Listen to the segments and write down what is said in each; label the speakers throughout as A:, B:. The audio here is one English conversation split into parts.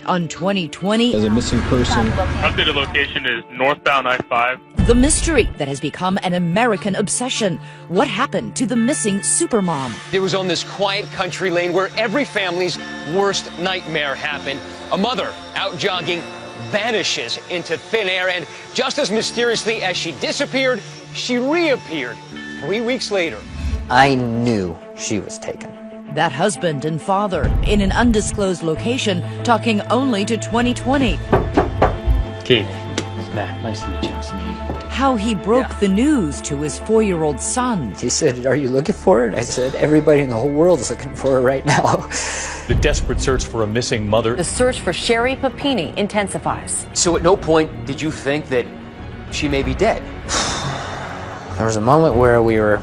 A: On 2020,
B: as a missing person.
C: Updated location is northbound I-5.
A: the mystery that has become an American obsession. What happened to the missing supermom?
D: It was on this quiet country lane where every family's worst nightmare happened. A mother out jogging vanishes into thin air, and just as mysteriously as she disappeared, she reappeared 3 weeks later.
E: I knew she was taken.
A: That husband and father in an undisclosed location talking only to 2020.
F: Keith, Matt, nice to meet you.
A: How he broke the news to his 4-year-old son.
E: He said, "Are you looking for her?" I said, "Everybody in the whole world is looking for her right now."
G: The desperate search for a missing mother.
H: The search for Sherry Papini intensifies.
D: So at no point did you think that she may be dead?
E: There was a moment where we were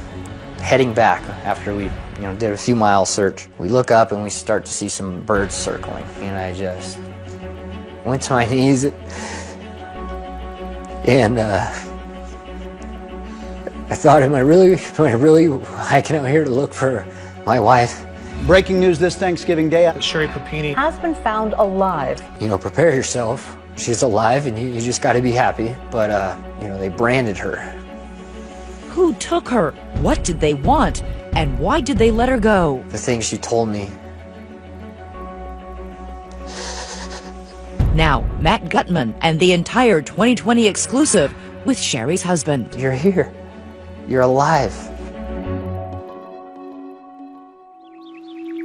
E: heading back after we did a few mile search. We look up and we start to see some birds circling, and I just went to my knees and I thought, am I really hiking out here to look for my wife?
B: Breaking news this Thanksgiving Day.
G: Sherry Papini
H: Has been found alive.
E: Prepare yourself. She's alive and you just got to be happy. But, they branded her.
A: Who took her? What did they want? And why did they let her go?
E: The things she told me.
A: Now, Matt Gutman and the entire 2020 exclusive with Sherry's husband.
E: You're here. You're alive.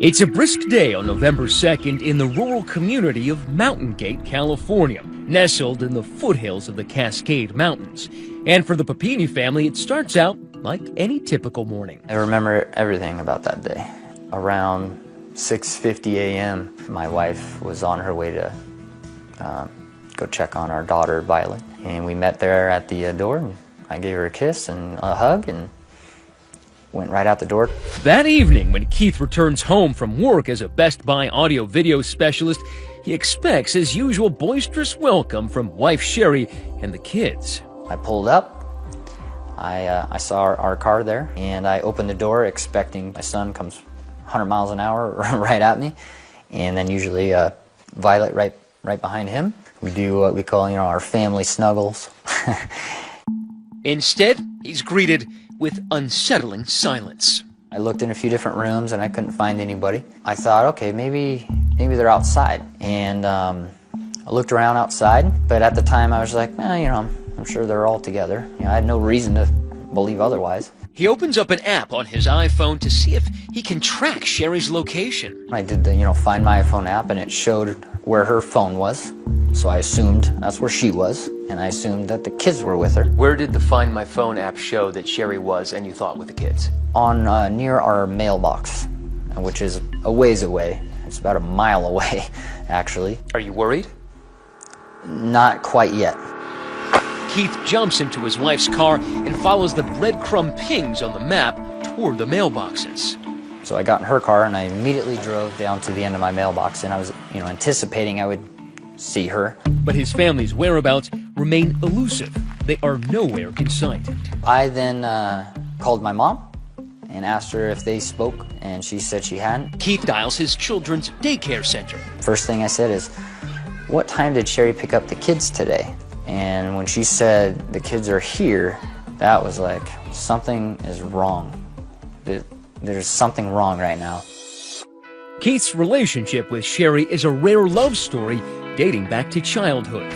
I: It's a brisk day on November 2nd in the rural community of Mountain Gate, California, nestled in the foothills of the Cascade Mountains. And for the Papini family, it starts out like any typical morning.
E: I remember everything about that day. Around 6:50 a.m., my wife was on her way to go check on our daughter, Violet. And we met there at the door, and I gave her a kiss and a hug and went right out the door.
I: That evening, when Keith returns home from work as a Best Buy audio-video specialist, he expects his usual boisterous welcome from wife Sherry and the kids.
E: I pulled up. I saw our car there, and I opened the door expecting my son comes 100 miles an hour right at me, and then usually Violet right behind him. We do what we call, our family snuggles.
I: Instead, he's greeted with unsettling silence.
E: I looked in a few different rooms and I couldn't find anybody. I thought, okay, maybe they're outside. And I looked around outside, but at the time I was like, I'm sure they're all together. I had no reason to believe otherwise.
I: He opens up an app on his iPhone to see if he can track Sherry's location.
E: I did the, Find My iPhone app, and it showed where her phone was. So I assumed that's where she was, and I assumed that the kids were with her.
D: Where did the Find My Phone app show that Sherry was and you thought with the kids?
E: On near our mailbox, which is a ways away. It's about a mile away, actually.
D: Are you worried?
E: Not quite yet.
I: Keith jumps into his wife's car and follows the breadcrumb pings on the map toward the mailboxes.
E: So I got in her car and I immediately drove down to the end of my mailbox, and I was, anticipating I would see her.
I: But his family's whereabouts remain elusive. They are nowhere in sight.
E: I then called my mom and asked her if they spoke, and she said she hadn't.
I: Keith dials his children's daycare center.
E: First thing I said is, "What time did Sherry pick up the kids today?" And when she said, "The kids are here," that was like, something is wrong. There's something wrong right now.
I: Keith's relationship with Sherry is a rare love story dating back to childhood.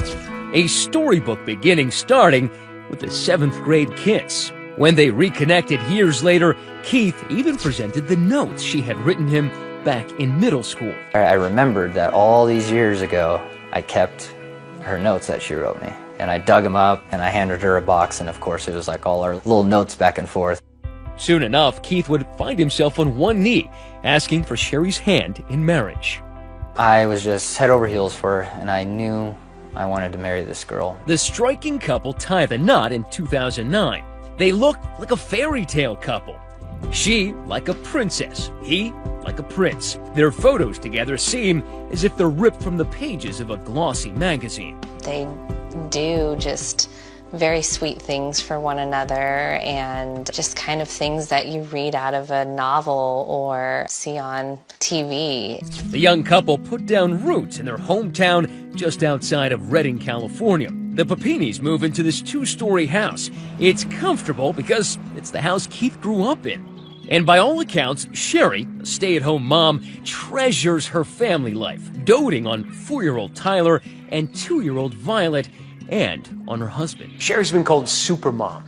I: A storybook beginning starting with the 7th grade kiss. When they reconnected years later, Keith even presented the notes she had written him back in middle school.
E: I remembered that all these years ago, I kept her notes that she wrote me. And I dug them up and I handed her a box, and of course it was like all our little notes back and forth.
I: Soon enough, Keith would find himself on one knee, asking for Sherry's hand in marriage.
E: I was just head over heels for her, and I knew I wanted to marry this girl.
I: The striking couple tie the knot in 2009. They look like a fairy tale couple. She like a princess, he like a prince. Their photos together seem as if they're ripped from the pages of a glossy magazine.
J: They do just very sweet things for one another, and just kind of things that you read out of a novel or see on TV.
I: The young couple put down roots in their hometown just outside of Redding, California. The Papinis move into this 2-story house. It's comfortable because it's the house Keith grew up in. And by all accounts, Sherry, a stay-at-home mom, treasures her family life, doting on 4-year-old Tyler and 2-year-old Violet, and on her husband.
F: Sherry's been called Supermom.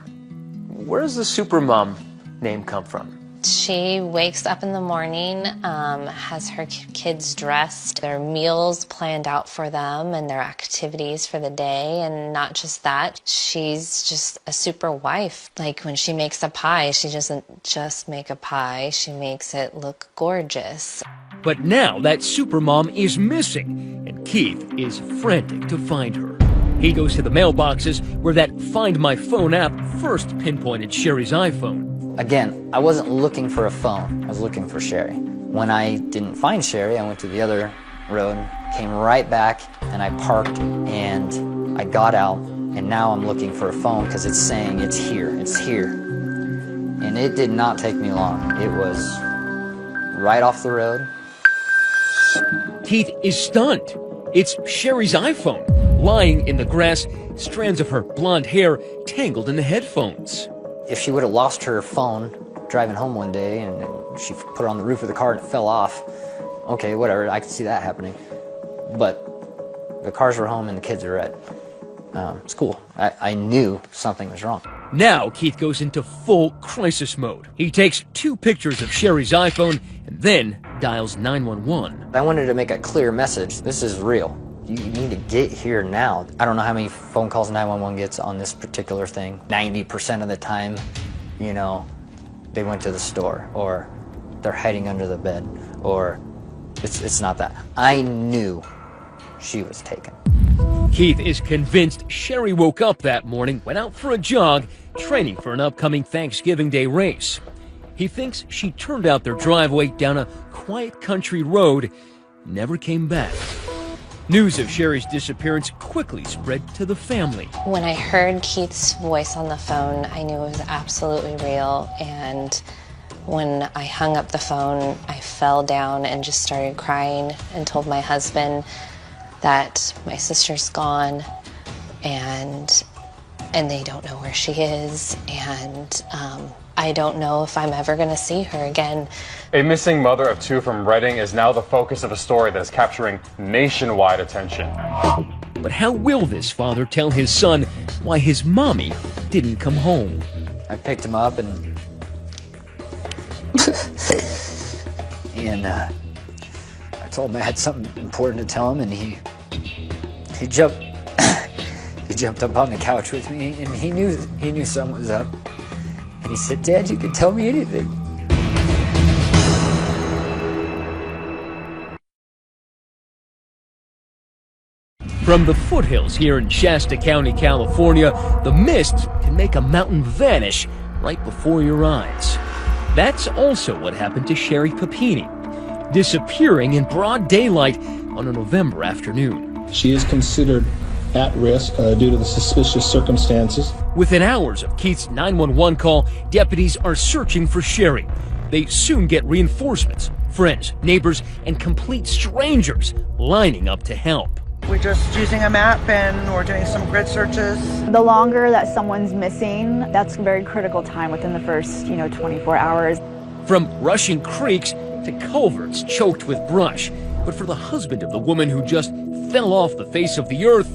F: Where does the Supermom name come from?
J: She wakes up in the morning, has her kids dressed, their meals planned out for them, and their activities for the day. And not just that, she's just a super wife. Like when she makes a pie, she doesn't just make a pie, she makes it look gorgeous.
I: But now that supermom is missing, and Keith is frantic to find her. He goes to the mailboxes where that Find My Phone app first pinpointed Sherry's iPhone.
E: Again, I wasn't looking for a phone. I was looking for Sherry. When I didn't find Sherry, I went to the other road, came right back, and I parked, and I got out, and now I'm looking for a phone because it's saying it's here, it's here. And it did not take me long. It was right off the road.
I: Keith is stunned. It's Sherry's iPhone, lying in the grass, strands of her blonde hair tangled in the headphones.
E: If she would have lost her phone driving home one day and she put it on the roof of the car and it fell off, okay, whatever, I could see that happening. But the cars were home and the kids are at school. I knew something was wrong.
I: Now Keith goes into full crisis mode. He takes 2 pictures of Sherry's iPhone and then dials 911.
E: I wanted to make a clear message. This is real. You need to get here now. I don't know how many phone calls 911 gets on this particular thing. 90% of the time, you know, they went to the store, or they're hiding under the bed, or it's not that. I knew she was taken.
I: Keith is convinced Sherry woke up that morning, went out for a jog, training for an upcoming Thanksgiving Day race. He thinks she turned out their driveway down a quiet country road, never came back. News of Sherry's disappearance quickly spread to the family.
J: When I heard Keith's voice on the phone, I knew it was absolutely real. And when I hung up the phone, I fell down and just started crying and told my husband that my sister's gone and they don't know where she is, and I don't know if I'm ever going to see her again.
C: A missing mother of 2 from Redding is now the focus of a story that is capturing nationwide attention.
I: But how will this father tell his son why his mommy didn't come home?
E: I picked him up and I told him I had something important to tell him, and he jumped he jumped up on the couch with me, and he knew something was up. And he said, "Dad, you can tell me anything."
I: From the foothills here in Shasta County, California, the mist can make a mountain vanish right before your eyes. That's also what happened to Sherry Papini, disappearing in broad daylight on a November afternoon.
K: She is considered at risk due to the suspicious circumstances.
I: Within hours of Keith's 911 call, deputies are searching for Sherry. They soon get reinforcements, friends, neighbors, and complete strangers lining up to help.
L: We're just using a map and we're doing some grid searches.
M: The longer that someone's missing, that's a very critical time within the first, 24 hours.
I: From rushing creeks to culverts choked with brush. But for the husband of the woman who just fell off the face of the earth,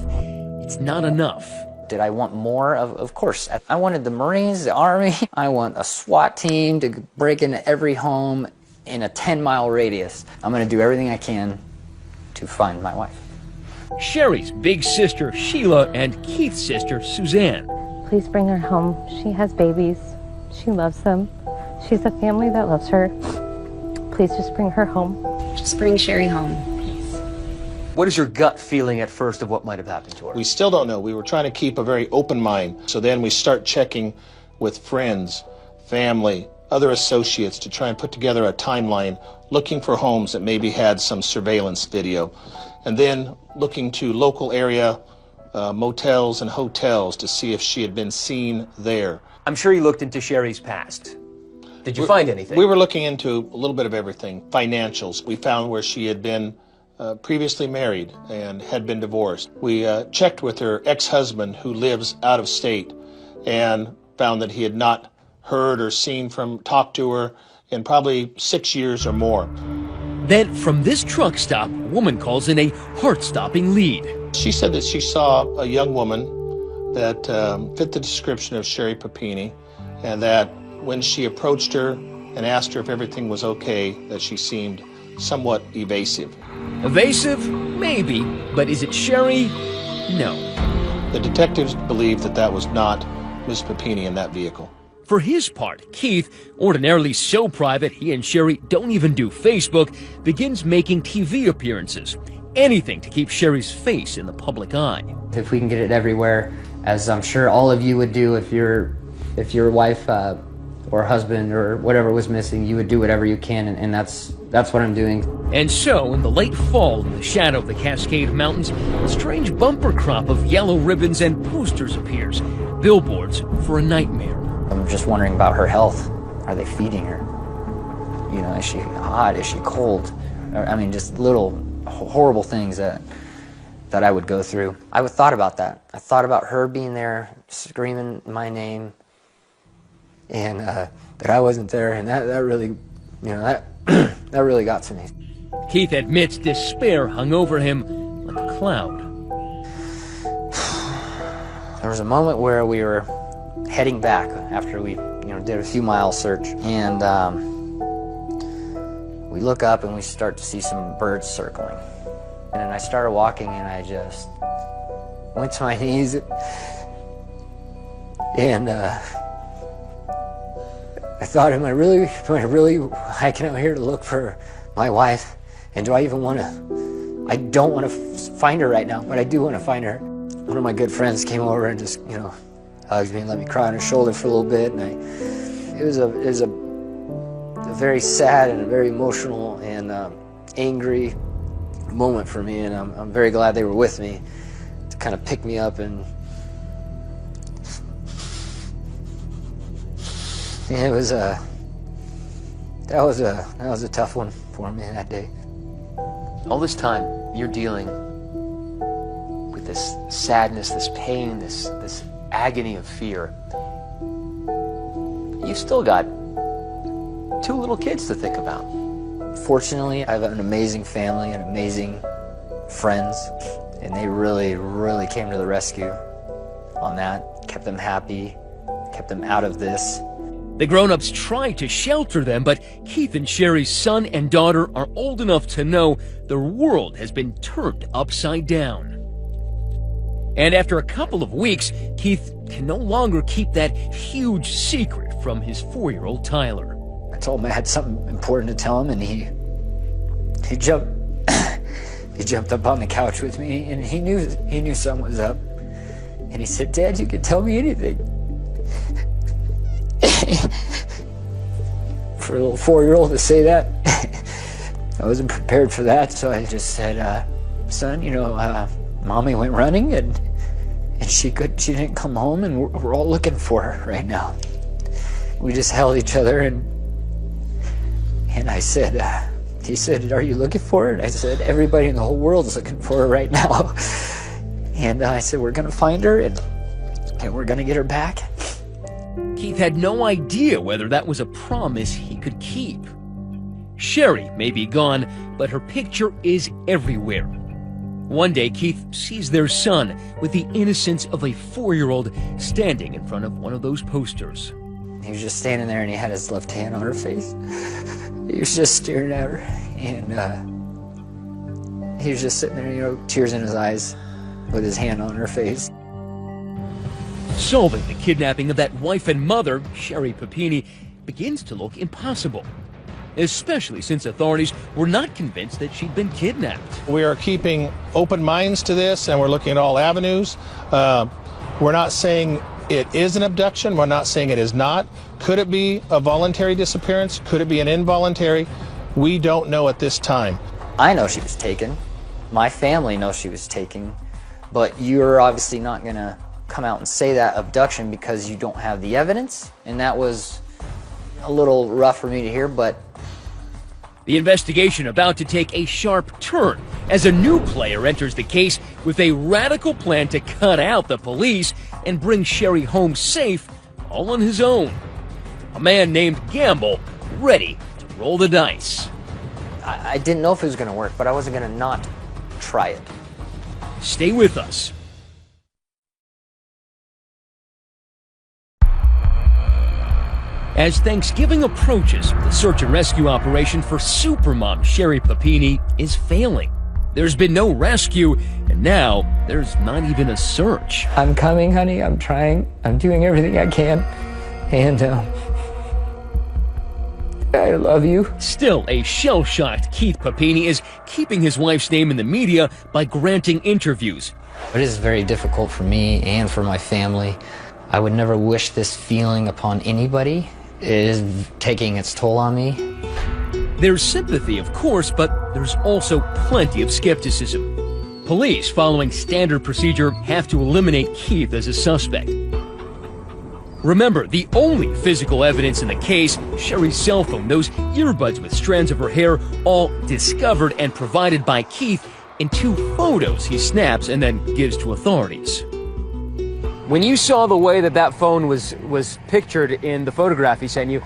I: it's not enough.
E: Did I want more? Of course. I wanted the Marines, the Army. I want a SWAT team to break into every home in a 10-mile radius. I'm going to do everything I can to find my wife.
I: Sherry's big sister, Sheila, and Keith's sister, Suzanne.
N: Please bring her home. She has babies. She loves them. She's a family that loves her. Please just bring her home.
O: Just bring Sherry home, please.
F: What is your gut feeling at first of what might have happened to her?
K: We still don't know. We were trying to keep a very open mind. So then we start checking with friends, family, other associates to try and put together a timeline, looking for homes that maybe had some surveillance video. And then looking to local area motels and hotels to see if she had been seen there.
F: I'm sure you looked into Sherry's past. Did you find anything?
K: We were looking into a little bit of everything. Financials. We found where she had been previously married and had been divorced. We checked with her ex-husband who lives out of state and found that he had not heard or talked to her in probably 6 years or more.
I: Then, from this truck stop, a woman calls in a heart-stopping lead.
K: She said that she saw a young woman that fit the description of Sherry Papini, and that when she approached her and asked her if everything was okay, that she seemed somewhat evasive.
I: Evasive? Maybe. But is it Sherry? No.
K: The detectives believed that that was not Ms. Papini in that vehicle.
I: For his part, Keith, ordinarily so private he and Sherry don't even do Facebook, begins making TV appearances. Anything to keep Sherry's face in the public eye.
E: If we can get it everywhere, as I'm sure all of you would do if your wife or husband or whatever was missing, you would do whatever you can, and that's what I'm doing.
I: And so, in the late fall, in the shadow of the Cascade Mountains, a strange bumper crop of yellow ribbons and posters appears. Billboards for a nightmare.
E: I'm just wondering about her health. Are they feeding her? You know, is she hot? Is she cold? I mean, just little horrible things that I would go through. I thought about that. I thought about her being there, screaming my name, and that I wasn't there, and that really, you know, that really got to me.
I: Keith admits despair hung over him like a cloud.
E: There was a moment where we were heading back after we, did a few mile search, and we look up and we start to see some birds circling. And then I started walking, and I just went to my knees, and I thought, am I really hiking out here to look for my wife? And do I even want to? I don't want to find her right now, but I do want to find her. One of my good friends came over and just, hugged me and let me cry on her shoulder for a little bit, and it was a very sad and a very emotional and angry moment for me, and I'm very glad they were with me to kind of pick me up, and it was that was a tough one for me that day.
F: All this time, you're dealing with this sadness, this pain, this agony of fear. You've still got 2 little kids to think about.
E: Fortunately, I have an amazing family and amazing friends, and they really, really came to the rescue on that. Kept them happy, kept them out of this.
I: The grown-ups try to shelter them, but Keith and Sherry's son and daughter are old enough to know their world has been turned upside down. And after a couple of weeks, Keith can no longer keep that huge secret from his 4-year-old Tyler.
E: I told him I had something important to tell him, and he jumped he jumped up on the couch with me, and he knew something was up. And he said, "Dad, you can tell me anything." For a little 4-year-old to say that, I wasn't prepared for that, so I just said, "Son, Mommy went running, and she didn't come home, and we're all looking for her right now." We just held each other, and I said, he said, "Are you looking for her?" And I said, "Everybody in the whole world is looking for her right now." And I said, "We're gonna find her, and we're gonna get her back."
I: Keith had no idea whether that was a promise he could keep. Sherry may be gone, but her picture is everywhere. One day, Keith sees their son with the innocence of a 4-year-old standing in front of one of those posters.
E: He was just standing there, and he had his left hand on her face. He was just staring at her, and he was just sitting there, tears in his eyes, with his hand on her face.
I: Solving the kidnapping of that wife and mother, Sherry Papini, begins to look impossible, especially since authorities were not convinced that she'd been kidnapped.
K: We are keeping open minds to this, and we're looking at all avenues. We're not saying it is an abduction. We're not saying it is not. Could it be a voluntary disappearance? Could it be an involuntary? We don't know at this time.
E: I know she was taken. My family knows she was taken. But you're obviously not going to come out and say that abduction because you don't have the evidence. And that was a little rough for me to hear, but...
I: The investigation about to take a sharp turn as a new player enters the case with a radical plan to cut out the police and bring Sherry home safe all on his own. A man named Gamble, ready to roll the dice.
E: I didn't know if it was going to work, but I wasn't going to not try it.
I: Stay with us. As Thanksgiving approaches, the search and rescue operation for supermom Sherry Papini is failing. There's been no rescue, and now there's not even a search.
E: I'm coming, honey. I'm trying. I'm doing everything I can. And, I love you.
I: Still, a shell-shocked Keith Papini is keeping his wife's name in the media by granting interviews.
E: It is very difficult for me and for my family. I would never wish this feeling upon anybody. It is taking its toll on me.
I: There's sympathy, of course, but there's also plenty of skepticism. Police, following standard procedure, have to eliminate Keith as a suspect. Remember, the only physical evidence in the case, Sherry's cell phone, those earbuds with strands of her hair, all discovered and provided by Keith in 2 photos he snaps and then gives to authorities.
F: When you saw the way that phone was pictured in the photograph he sent you,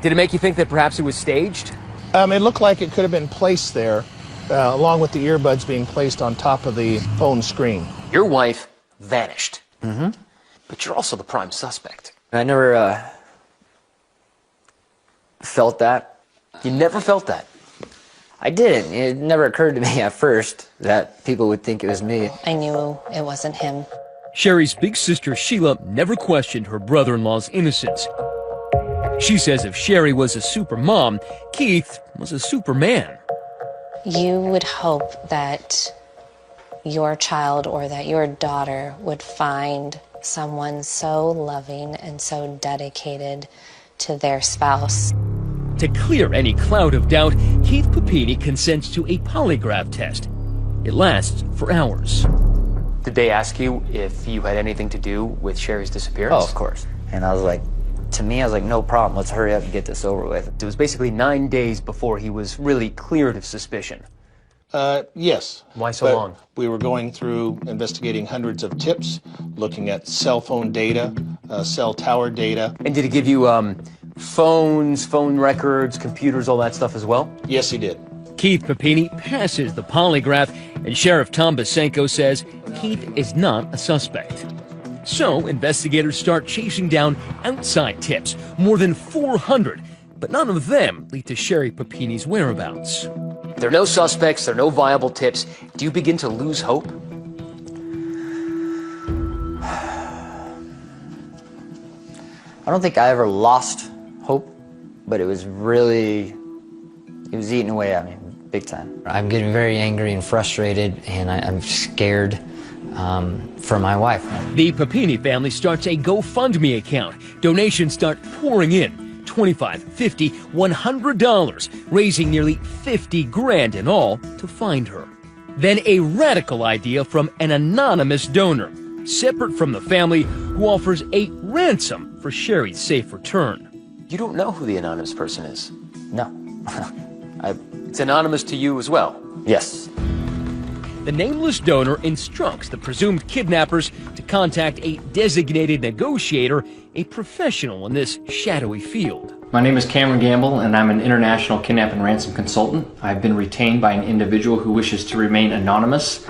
F: did it make you think that perhaps it was staged?
K: It looked like it could have been placed there, along with the earbuds being placed on top of the phone screen.
F: Your wife vanished.
E: Mm-hmm.
F: But you're also the prime suspect.
E: I never felt that.
F: You never felt that?
E: I didn't. It never occurred to me at first that people would think it was me.
J: I knew it wasn't him.
I: Sherry's big sister Sheila never questioned her brother-in-law's innocence. She says if Sherry was a super mom, Keith was a superman.
J: You would hope that your child or that your daughter would find someone so loving and so dedicated to their spouse.
I: To clear any cloud of doubt, Keith Papini consents to a polygraph test. It lasts for hours.
F: Did they ask you if you had anything to do with Sherry's disappearance?
E: Oh, of course. And I was like, no problem. Let's hurry up and get this over with.
F: It was basically 9 days before he was really cleared of suspicion.
K: Yes.
F: Why so long?
K: We were going through investigating hundreds of tips, looking at cell phone data, cell tower data.
F: And did he give you phones, phone records, computers, all that stuff as well?
K: Yes, he did.
I: Keith Papini passes the polygraph, and Sheriff Tom Basenko says Keith is not a suspect. So investigators start chasing down outside tips, more than 400, but none of them lead to Sherry Papini's whereabouts.
F: There are no suspects, there are no viable tips. Do you begin to lose hope?
E: I don't think I ever lost hope, but it was eating away at me big time. I'm getting very angry and frustrated, and I'm scared for my wife.
I: The Papini family starts a GoFundMe account. Donations start pouring in. $25, $50, $100, raising nearly 50 grand in all to find her. Then a radical idea from an anonymous donor, separate from the family, who offers a ransom for Sherry's safe return.
F: You don't know who the anonymous person is?
E: No.
F: It's anonymous to you as well?
E: Yes.
I: The nameless donor instructs the presumed kidnappers to contact a designated negotiator, a professional in this shadowy field.
P: My name is Cameron Gamble, and I'm an international kidnap and ransom consultant. I've been retained by an individual who wishes to remain anonymous.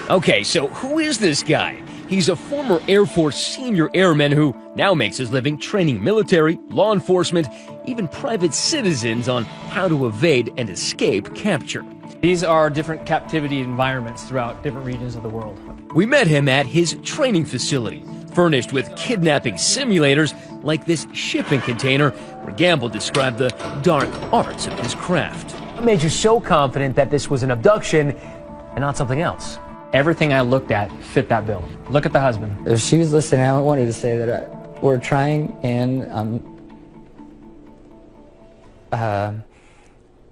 I: Okay, so who is this guy? He's a former Air Force senior airman who now makes his living training military, law enforcement, even private citizens on how to evade and escape capture.
Q: These are different captivity environments throughout different regions of the world.
I: We met him at his training facility, furnished with kidnapping simulators like this shipping container where Gamble described the dark arts of his craft.
F: What made you so confident that this was an abduction and not something else?
Q: Everything I looked at fit that bill. Look at the husband.
E: If she was listening, I wanted to say that we're trying, and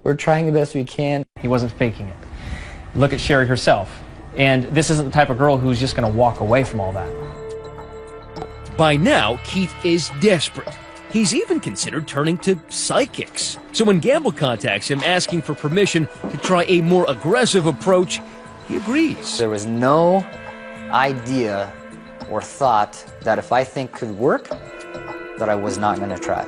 E: we're trying the best we can.
Q: He wasn't faking it. Look at Sherry herself. And this isn't the type of girl who's just going to walk away from all that.
I: By now, Keith is desperate. He's even considered turning to psychics. So when Gamble contacts him asking for permission to try a more aggressive approach, he agrees.
E: There was no idea or thought that if I think could work, that I was not going to try.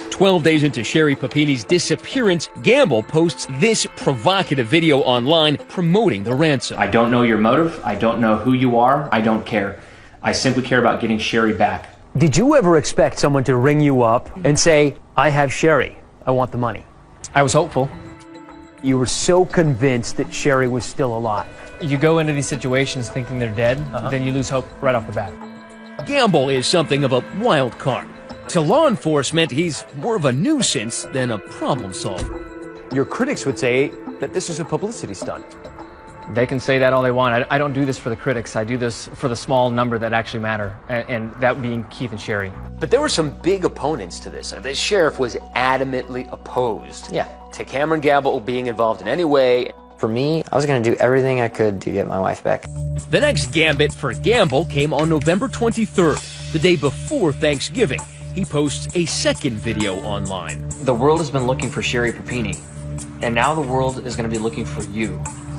I: 12 days into Sherry Papini's disappearance, Gamble posts this provocative video online promoting the ransom.
P: I don't know your motive. I don't know who you are. I don't care. I simply care about getting Sherry back.
R: Did you ever expect someone to ring you up and say, I have Sherry, I want the money?
Q: I was hopeful.
R: You were so convinced that Sherry was still alive.
Q: You go into these situations thinking they're dead, then you lose hope right off the bat.
I: Gamble is something of a wild card. To law enforcement, he's more of a nuisance than a problem solver.
R: Your critics would say that this is a publicity stunt.
Q: They can say that all they want. I don't do this for the critics. I do this for the small number that actually matter, and that being Keith and Sherry.
F: But there were some big opponents to this. The sheriff was adamantly opposed to Cameron Gamble being involved in any way.
E: For me, I was going to do everything I could to get my wife back.
I: The next gambit for Gamble came on November 23rd, the day before Thanksgiving. He posts a second video online.
P: The world has been looking for Sherry Papini, and now the world is going to be looking for you,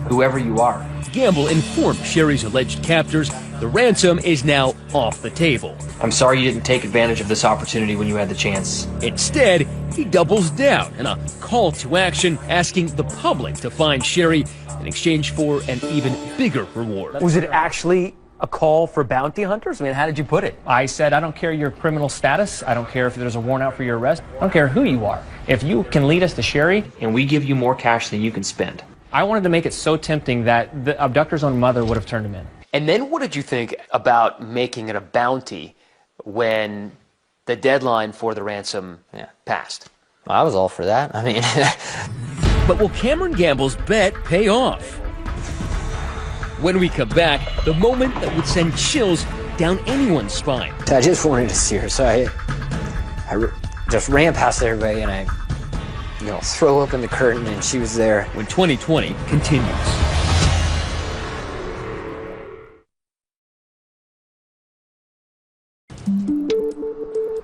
P: whoever you are.
I: Gamble informed Sherry's alleged captors the ransom is now off the table.
P: I'm sorry you didn't take advantage of this opportunity when you had the chance.
I: Instead, he doubles down in a call to action, asking the public to find Sherry in exchange for an even bigger reward.
R: Was it actually a call for bounty hunters? I mean, how did you put it?
Q: I said, I don't care your criminal status. I don't care if there's a warrant out for your arrest. I don't care who you are. If you can lead us to Sherry,
P: and we give you more cash than you can spend.
Q: I wanted to make it so tempting that the abductor's own mother would have turned him in.
F: And then what did you think about making it a bounty when the deadline for the ransom passed?
E: Well, I was all for that. I mean...
I: But will Cameron Gamble's bet pay off? When we come back, the moment that would send chills down anyone's spine.
E: I just wanted to see her, so I just ran past everybody and I throw open the curtain and she was there.
I: When 2020 continues.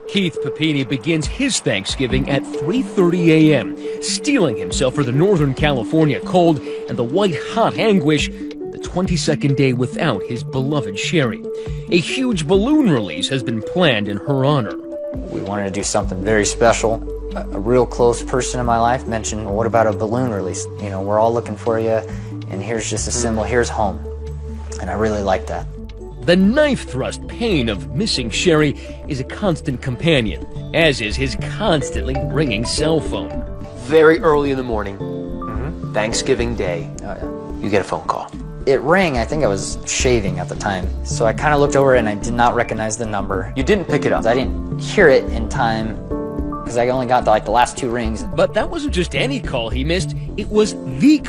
I: Keith Papini begins his Thanksgiving at 3:30 a.m., steeling himself for the Northern California cold and the white-hot anguish of the 22nd day without his beloved Sherry. A huge balloon release has been planned in her honor.
E: We wanted to do something very special. A real close person in my life mentioned, well, what about a balloon release? You know, we're all looking for you, and here's just a symbol, here's home. And I really like that.
I: The knife thrust pain of missing Sherry is a constant companion, as is his constantly ringing cell phone.
F: Very early in the morning, Thanksgiving Day, you get a phone call.
E: It rang, I think I was shaving at the time. So I kind of looked over and I did not recognize the number.
F: You didn't pick it up?
E: I didn't hear it in time because I only got the last two rings.
I: But that wasn't just any call he missed, it was the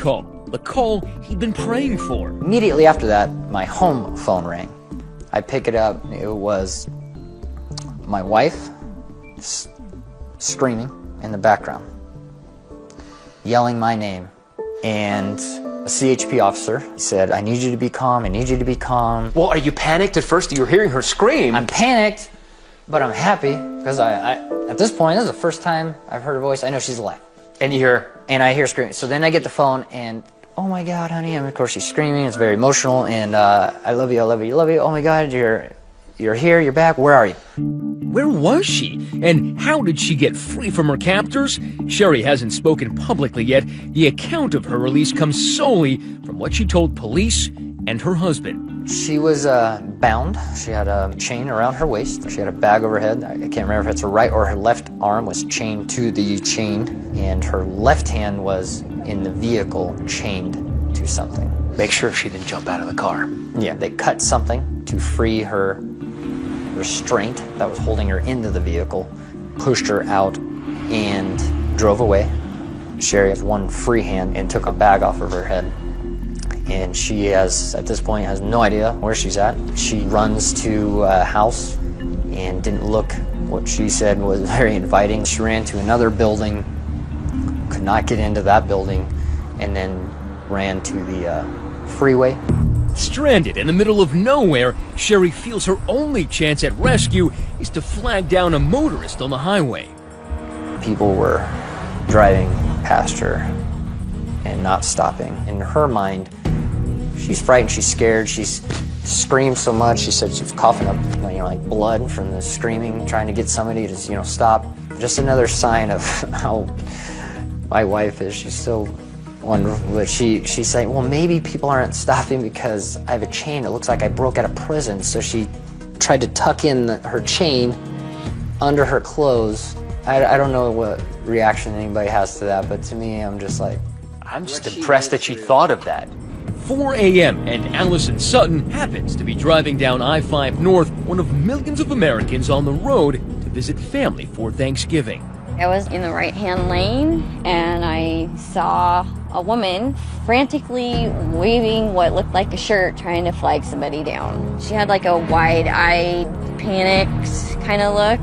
I: call he'd been praying for.
E: Immediately after that, my home phone rang. I pick it up, it was my wife screaming in the background, yelling my name, and a CHP officer said, I need you to be calm, I need you to be calm.
F: Well, are you panicked at first? You were hearing her scream.
E: I'm panicked, but I'm happy, because I at this point, this is the first time I've heard her voice. I know she's alive.
F: And you hear?
E: And I hear screaming. So then I get the phone, and oh my God, honey, and of course she's screaming, it's very emotional, and I love you, I love you, I love you, oh my God, you're here, you're back, where are you?
I: Where was she? And how did she get free from her captors? Sherry hasn't spoken publicly yet. The account of her release comes solely from what she told police and her husband.
E: She was bound. She had a chain around her waist. She had a bag over her head. I can't remember if it's her right or her left arm was chained to the chain, and her left hand was in the vehicle chained to something.
F: Make sure she didn't jump out of the car.
E: Yeah, they cut something to free her restraint that was holding her into the vehicle, pushed her out, and drove away. Sherry has one free hand and took a bag off of her head. And she has, at this point, has no idea where she's at. She runs to a house and didn't look what she said was very inviting. She ran to another building, could not get into that building, and then ran to the freeway.
I: Stranded in the middle of nowhere, Sherry feels her only chance at rescue is to flag down a motorist on the highway.
E: People were driving past her and not stopping. In her mind, she's frightened, she's scared, she's screamed so much. She said she was coughing up, like blood from the screaming, trying to get somebody to, stop. Just another sign of how my wife is. She's so wonderful. But she's saying, well, maybe people aren't stopping because I have a chain. It looks like I broke out of prison. So she tried to tuck in her chain under her clothes. I don't know what reaction anybody has to that, but to me, I'm just impressed that she thought of that.
I: 4 a.m. and Allison Sutton happens to be driving down I-5 North, one of millions of Americans on the road to visit family for Thanksgiving.
S: I was in the right-hand lane, and I saw a woman frantically waving what looked like a shirt, trying to flag somebody down. She had like a wide-eyed, panicked kind of look.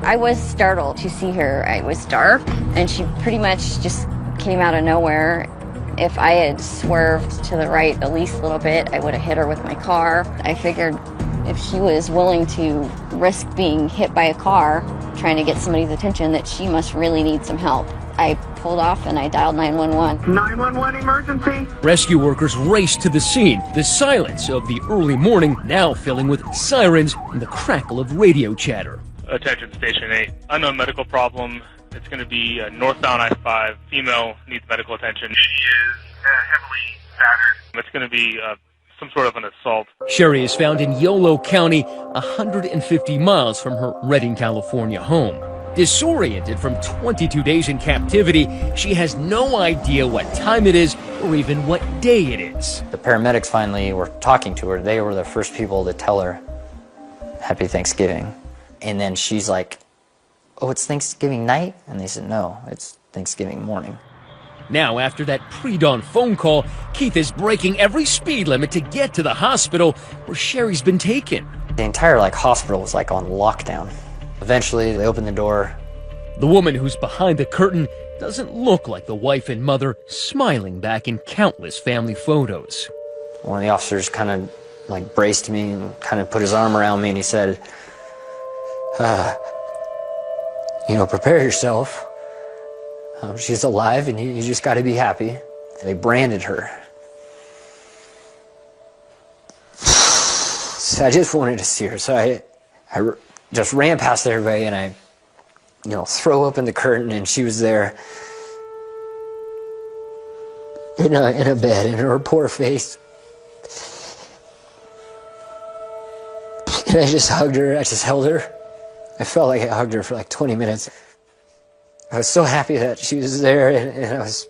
S: I was startled to see her. It was dark, and she pretty much just came out of nowhere. If I had swerved to the right at least a little bit, I would have hit her with my car. I figured if she was willing to risk being hit by a car trying to get somebody's attention, that she must really need some help. I pulled off and I dialed 911.
T: 911 emergency.
I: Rescue workers raced to the scene, the silence of the early morning now filling with sirens and the crackle of radio chatter.
U: Attention Station 8. Unknown medical problem. It's going to be northbound I-5. Female needs medical attention. She is heavily battered. It's going to be some sort of an assault.
I: Sherry is found in Yolo County, 150 miles from her Redding, California home. Disoriented from 22 days in captivity, she has no idea what time it is or even what day it is.
E: The paramedics finally were talking to her. They were the first people to tell her, Happy Thanksgiving. And then she's like, oh, it's Thanksgiving night? And they said, no, it's Thanksgiving morning.
I: Now, after that pre-dawn phone call, Keith is breaking every speed limit to get to the hospital where Sherry's been taken.
E: The entire hospital was on lockdown. Eventually, they opened the door.
I: The woman who's behind the curtain doesn't look like the wife and mother smiling back in countless family photos.
E: One of the officers kind of braced me and kind of put his arm around me and he said, prepare yourself. She's alive and you just got to be happy. They branded her. So I just wanted to see her. So I just ran past everybody and I, throw open the curtain and she was there in a bed in her poor face. And I just hugged her. I just held her. I felt like I hugged her for 20 minutes. I was so happy that she was there, and I was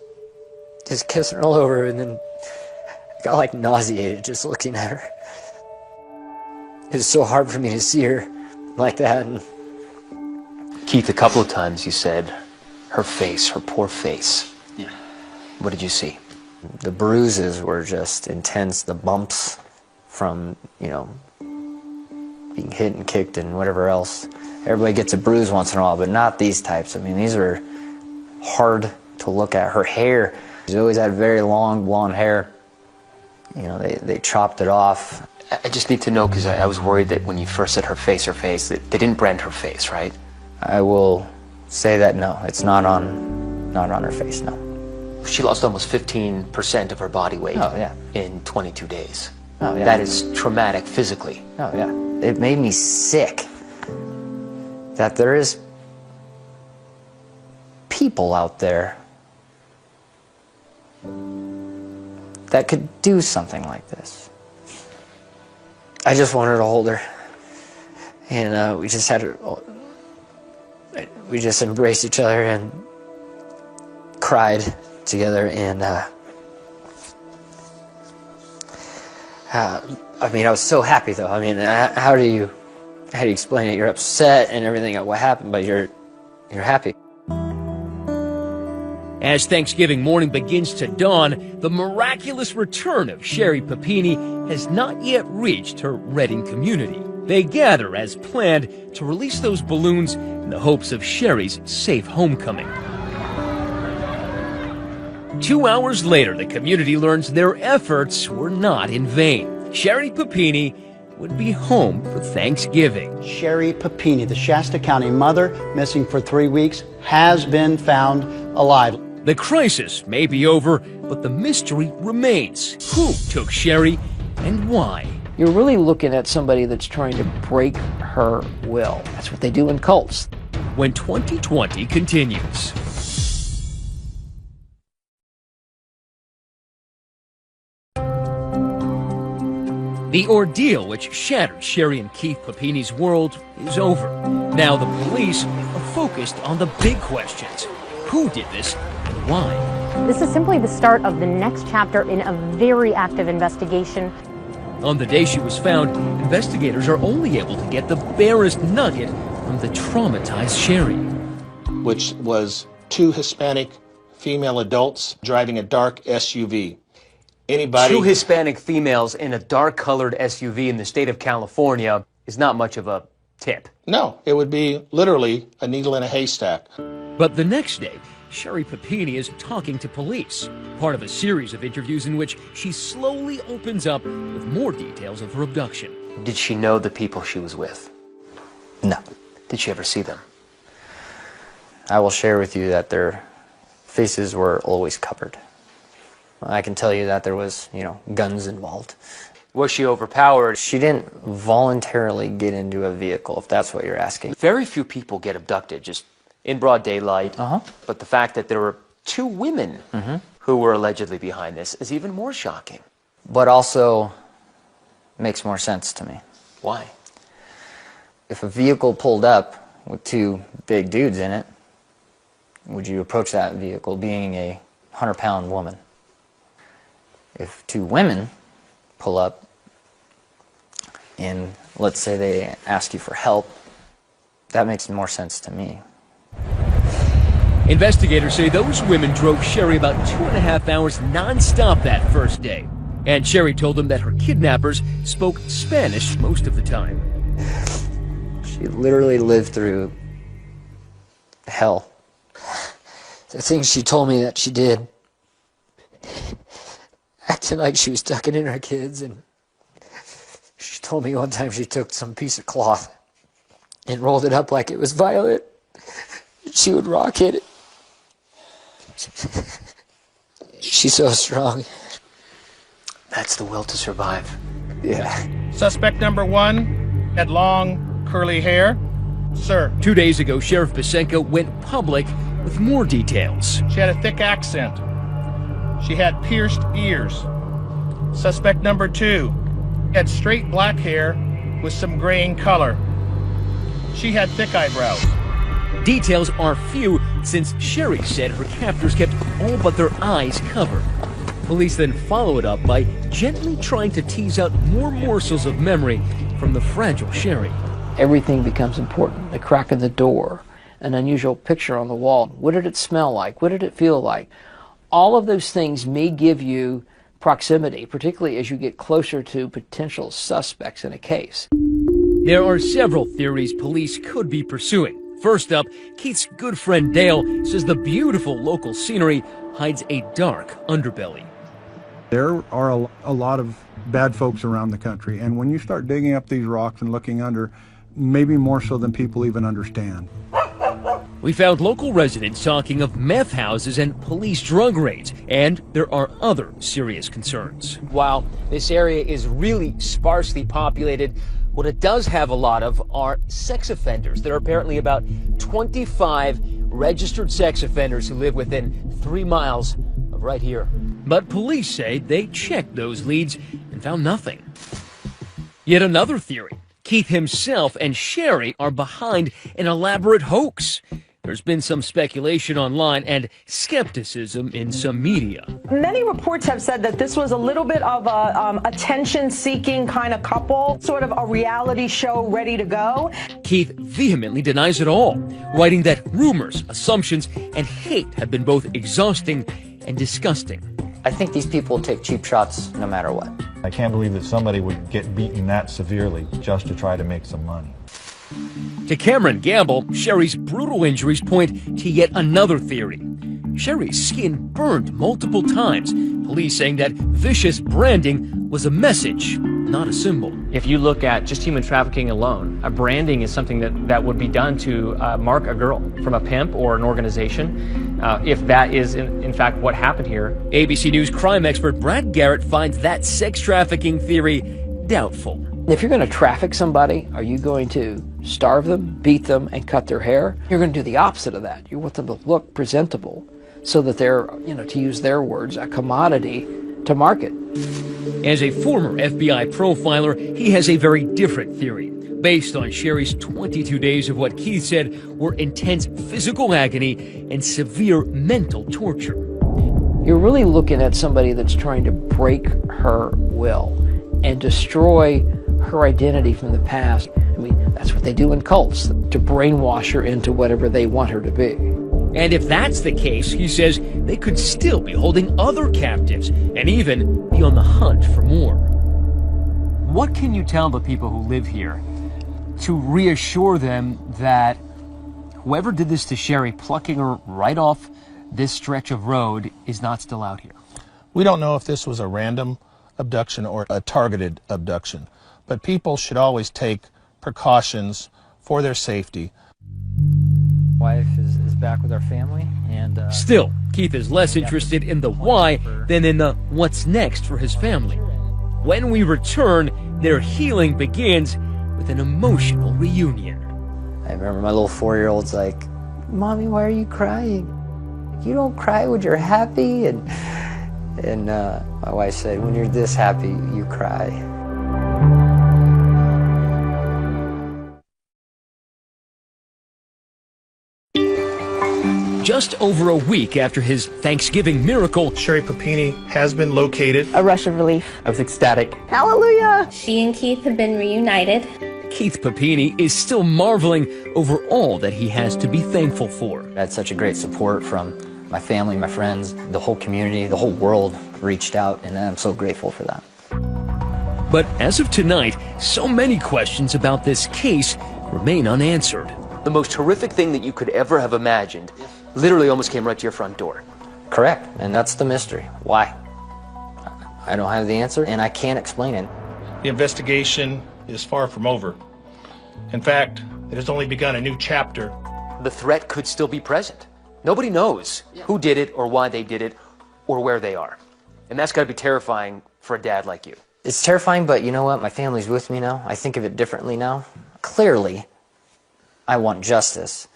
E: just kissing her all over, and then I got nauseated just looking at her. It was so hard for me to see her like that. And
F: Keith, a couple of times you said her face, her poor face. Yeah. What did you see?
E: The bruises were just intense. The bumps from, being hit and kicked and whatever else. Everybody gets a bruise once in a while, but not these types. I mean, these are hard to look at. Her hair, she's always had very long blonde hair. They chopped it off.
F: I just need to know, because I was worried that when you first said her face, that they didn't brand her face, right?
E: I will say that no, it's not on her face, no.
F: She lost almost 15% of her body weight in 22 days. Oh, yeah. That is traumatic physically.
E: Oh, yeah. It made me sick that there is people out there that could do something like this. I just wanted to hold her, and we just embraced each other and cried together, and I was so happy though. How do you explain it? You're upset and everything at what happened, but you're happy.
I: As Thanksgiving morning begins to dawn, the miraculous return of Sherry Papini has not yet reached her Redding community. They gather as planned to release those balloons in the hopes of Sherry's safe homecoming. 2 hours later, the community learns their efforts were not in vain. Sherry Papini would be home for Thanksgiving.
B: Sherry Papini, the Shasta County mother, missing for 3 weeks, has been found alive.
I: The crisis may be over, but the mystery remains. Who took Sherry and why?
F: You're really looking at somebody that's trying to break her will. That's what they do in cults.
I: When 2020 continues. The ordeal which shattered Sherry and Keith Papini's world is over. Now the police are focused on the big questions. Who did this and why?
H: This is simply the start of the next chapter in a very active investigation.
I: On the day she was found, investigators are only able to get the barest nugget from the traumatized Sherry.
K: Which was 2 Hispanic female adults driving a dark SUV. Anybody?
F: 2 Hispanic females in a dark-colored SUV in the state of California is not much of a tip.
K: No, it would be literally a needle in a haystack.
I: But the next day, Sherry Papini is talking to police, part of a series of interviews in which she slowly opens up with more details of her abduction.
F: Did she know the people she was with?
E: No.
F: Did she ever see them?
E: I will share with you that their faces were always covered. I can tell you that there was, guns involved.
F: Was she overpowered?
E: She didn't voluntarily get into a vehicle, if that's what you're asking.
F: Very few people get abducted just in broad daylight. But the fact that there were 2 women who were allegedly behind this is even more shocking.
E: But also makes more sense to me.
F: Why?
E: If a vehicle pulled up with 2 big dudes in it, would you approach that vehicle being a 100-pound woman? If 2 women pull up and let's say they ask you for help, that makes more sense to me.
I: Investigators say those women drove Sherry about 2.5 hours non-stop that first day. And Sherry told them that her kidnappers spoke Spanish most of the time.
E: She literally lived through hell. The things she told me that she did. Acting like she was tucking in her kids, and she told me one time she took some piece of cloth and rolled it up like it was violet. She would rocket it. She's so strong.
F: That's the will to survive.
E: Yeah.
K: Suspect number 1 had long, curly hair. Sir.
I: 2 days ago, Sheriff Basenko went public with more details.
K: She had a thick accent. She had pierced ears. Suspect number 2 had straight black hair with some graying color. She had thick eyebrows.
I: Details are few since Sherry said her captors kept all but their eyes covered. Police then follow it up by gently trying to tease out more morsels of memory from the fragile Sherry.
F: Everything becomes important. The crack in the door, an unusual picture on the wall. What did it smell like? What did it feel like? All of those things may give you proximity, particularly as you get closer to potential suspects in a case.
I: There are several theories police could be pursuing. First up, Keith's good friend Dale says the beautiful local scenery hides a dark underbelly.
T: There are a lot of bad folks around the country, and when you start digging up these rocks and looking under, maybe more so than people even understand.
I: We found local residents talking of meth houses and police drug raids, and there are other serious concerns.
F: While this area is really sparsely populated, what it does have a lot of are sex offenders. There are apparently about 25 registered sex offenders who live within 3 miles of right here.
I: But police say they checked those leads and found nothing. Yet another theory. Keith himself and Sherry are behind an elaborate hoax. There's been some speculation online and skepticism in some media.
L: Many reports have said that this was a little bit of a attention-seeking kind of couple, sort of a reality show ready to go.
I: Keith vehemently denies it all, writing that rumors, assumptions, and hate have been both exhausting and disgusting.
E: I think these people take cheap shots no matter what.
V: I can't believe that somebody would get beaten that severely just to try to make some money.
I: To Cameron Gamble, Sherry's brutal injuries point to yet another theory. Sherry's skin burned multiple times, police saying that vicious branding was a message, not a symbol.
Q: If you look at just human trafficking alone, a branding is something that would be done to mark a girl from a pimp or an organization, if that is in fact what happened here.
I: ABC News crime expert Brad Garrett finds that sex trafficking theory doubtful.
F: If you're going to traffic somebody, are you going to starve them, beat them, and cut their hair? You're going to do the opposite of that. You want them to look presentable so that they're, to use their words, a commodity to market.
I: As a former FBI profiler, he has a very different theory, based on Sherry's 22 days of what Keith said were intense physical agony and severe mental torture.
F: You're really looking at somebody that's trying to break her will and destroy her identity from the past. I mean, that's what they do in cults, to brainwash her into whatever they want her to be.
I: And if that's the case, he says they could still be holding other captives and even be on the hunt for more.
R: What can you tell the people who live here to reassure them that whoever did this to Sherry, plucking her right off this stretch of road, is not still out here?
K: We don't know if this was a random abduction or a targeted abduction, but people should always take precautions for their safety.
E: Wife is back with our family, and
I: Still, Keith is less interested in the why than in the what's next for his family. When we return, their healing begins with an emotional reunion.
E: I remember my little 4-year-old's like, "Mommy, why are you crying? You don't cry when you're happy." And my wife said, "When you're this happy, you cry."
I: Just over a week after his Thanksgiving miracle,
K: Sherry Papini has been located.
M: A rush of relief.
E: I was ecstatic.
M: Hallelujah!
O: She and Keith have been reunited.
I: Keith Papini is still marveling over all that he has to be thankful for.
E: I had such a great support from my family, my friends, the whole community, the whole world reached out, and I'm so grateful for that.
I: But as of tonight, so many questions about this case remain unanswered.
R: The most horrific thing that you could ever have imagined literally almost came right to your front door.
E: Correct, and that's the mystery. Why? I don't have the answer, and I can't explain it.
K: The investigation is far from over. In fact, it has only begun a new chapter.
R: The threat could still be present. Nobody knows who did it or why they did it or where they are. And that's got to be terrifying for a dad like you.
E: It's terrifying, but you know what? My family's with me now. I think of it differently now. Clearly, I want justice.